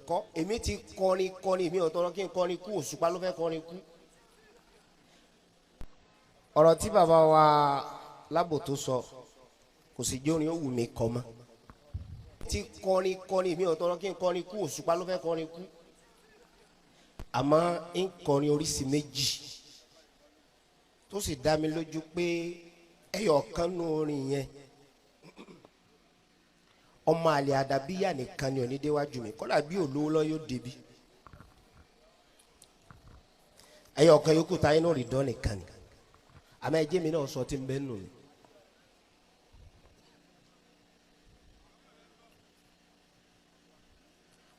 kọ́ èmi ti kọrin èmi ò tọrọ kí n kọrin kú Òṣùpá ló fẹ́ kọrin kú. ọ̀rọ̀ tí bàbá wa Lábò tó sọ kò sì jórin ó wù mí kọ́ mọ́. ti kọrin èmi ò tọrọ kí n kọrin kú Òṣùpá ló fẹ́ kọrin kú. àmọ́ ń kọrin oríṣi méjì tó sì dá mi lójú pé ẹyọ kan nú orin yẹn ọmọ àlè àdàbíyà nìkan ni onídéwájú mi kọ́lá bí olówó lọ yóò débi ẹyọ kan yòókù táyé náà rí dán nìkan ni àmọ́ ẹjẹ́ mi náà sọ tí ń bẹ́ nù ni.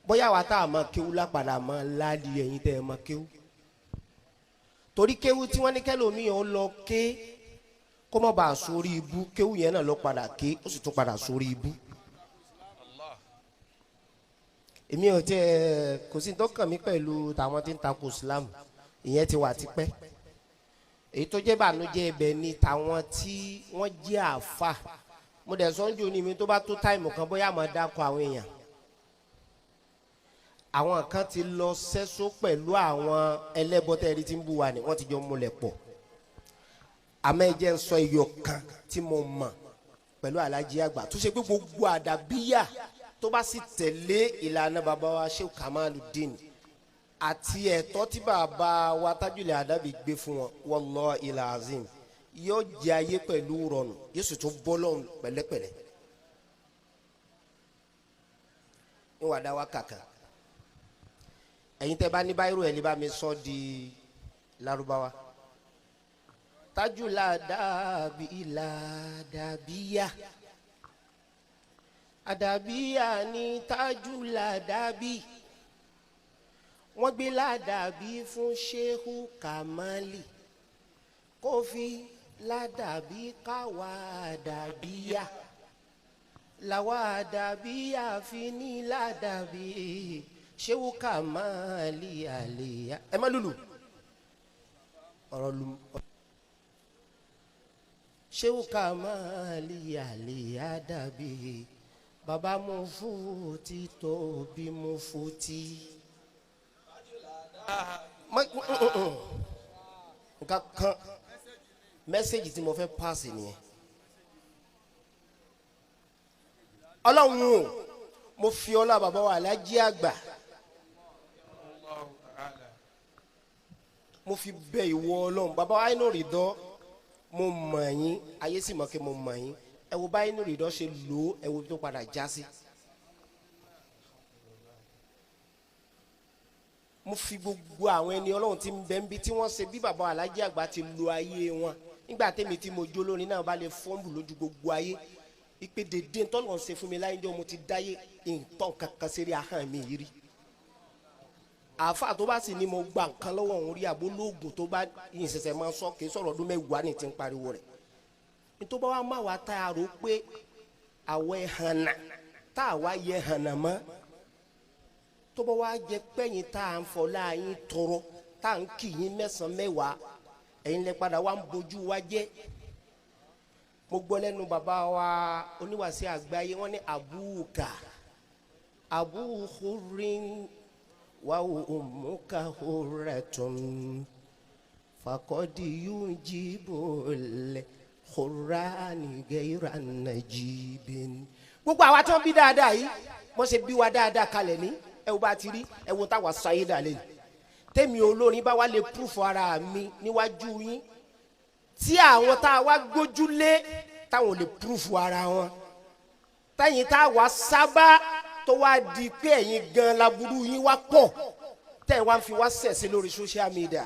bóyá wa tá a máa kéwú lápadà máa láàlì ẹ̀yin tẹ́ ẹ máa kéwú torí kéwú tí wọ́n ní kẹ́lòmíì ó lọ ké kó má bàa sórí ibú kéwú yẹn náà lọ padà ké ó sì tún padà sórí ibú. èmi ò tiẹ̀ kò sí tó kàn mí pẹ̀lú tàwọn tí ń takò Islam ìyẹn ti wà tipẹ́ èyí tó jẹ́ bànújẹ́ ibẹ̀ ni tàwọn tí wọ́n jẹ́ àfà mo dẹ̀ sọ́njú ni mi tó bá tó táìmù kan bóyá máa dákọ̀ àwọn èèyàn àwọn kan ti lọ sẹ́só pẹ̀lú àwọn ẹlẹ́bọ̀tẹ́rì tí ń bú wa ni wọ́n ti jọ múlẹ̀ pọ̀ àmọ́ ẹ jẹ́ ń sọ iyọ̀ kan tí mo mọ̀ pẹ̀lú Aláàjì àgbà tó ṣe pé gbogbo àdàbíyà tó bá sì tẹ̀lé ìlànà bàbá wa Sheikh Kamaluddin àti ẹ̀tọ́ tí bàbá wa Tajul Adabi gbé fún wọn wallahi azim yóò jẹ ayé pẹ̀lú rọrùn yóò sì tún bọ́ lọ́rùn pẹ̀lẹ́pẹ̀lẹ́ ń wà dá wa kàkà ẹ̀yin tẹ́ bá ní báyìí ẹ̀ lè bá mi sọ di Lárúbáwá. Tajul Adabi ìlàdàbíyà àdàbíyà ní Tajul Adabi wọ́n gbé ládàbí fún Shehu Kamali kó fi ládàbí káwa àdàbíyà làwa àdàbíyà fi ní ládàbí Shehu Kamali àlèyà ẹ má lùlù ọ̀rọ̀ lù Shehu Kamali àlèyà dàbí bàbá mo fúti tóbi mo fúti. nǹkan kan mẹ́sẹ̀gì tí mo fẹ́ pass nìyẹn ọlọ́run o mo fi ọlá bàbá wa Aláàjì àgbà mo fi bẹ̀ ìwọ ọlọ́run bàbá wa inú rí dán mo mọ̀ yín ayé sì mọ̀ kí mo mọ̀ yín ẹ wo báyìí inú rí dán ṣe lò ó ẹ wo tó padà já sí. mo fi gbogbo àwọn ẹni ọlọ́run tí ń bẹ ń bí tí wọ́n ṣe bí bàbá Aláàjì àgbà ti lo ayé wọn nígbà tẹ́mi tí mo jó lórí náà bá lè fọ́ọ̀mù lójú gbogbo ayé ìpè dédé tọ́lọ̀ ń ṣe fún mi láyé jọ mo ti dáyé nǹkan kankan sérí ahọ́n mi yìí rí àáfà tó bá sì ní mo gba nǹkan lọ́wọ́ òun rí àbó lóògùn tó bá yìí ṣẹ̀ṣẹ̀ máa sọ kì í sọ̀rọ̀ ọdún mẹ́wàá ní ti ń pariwo rẹ̀ nítorí wàá má wàá tá a rò pé àwọ̀ ẹ̀hànà tá a wá yẹ ẹ̀hànà mọ́ tó bá wá jẹ pẹ́yìn tá à ń fọlá yín tọrọ tá à ń kì yín mẹ́sàn-án mẹ́wàá ẹ̀yin lẹ padà wá ń bojú wa jẹ́ mo gbọ́ lẹ́nu bàbá wa oníwàásí àgbáyé wọ́n ní àbúkà àbúhùrín wà ummuka hurratun fàkọ́dí yóò jí bòlẹ̀ khurani gayra najibin. gbogbo àwa tó ń bí dáadáa yìí wọ́n ṣe bí wa dáadáa kalẹ̀ ní ẹ wo bá ti rí ẹ wo táwa sáyé dàlẹ́ tẹ́mi olórin bá wá lè púrúfù ara mi níwájú yín tí àwọn tá a wá gbójúlé táwọn lè púrúfù ara wọn táyìn tá a wá sábà tó wá di pé ẹ̀yin gan laburú yín wá pọ̀ tẹ́ ẹ wá ń fi wá sẹ̀sẹ̀ lórí social media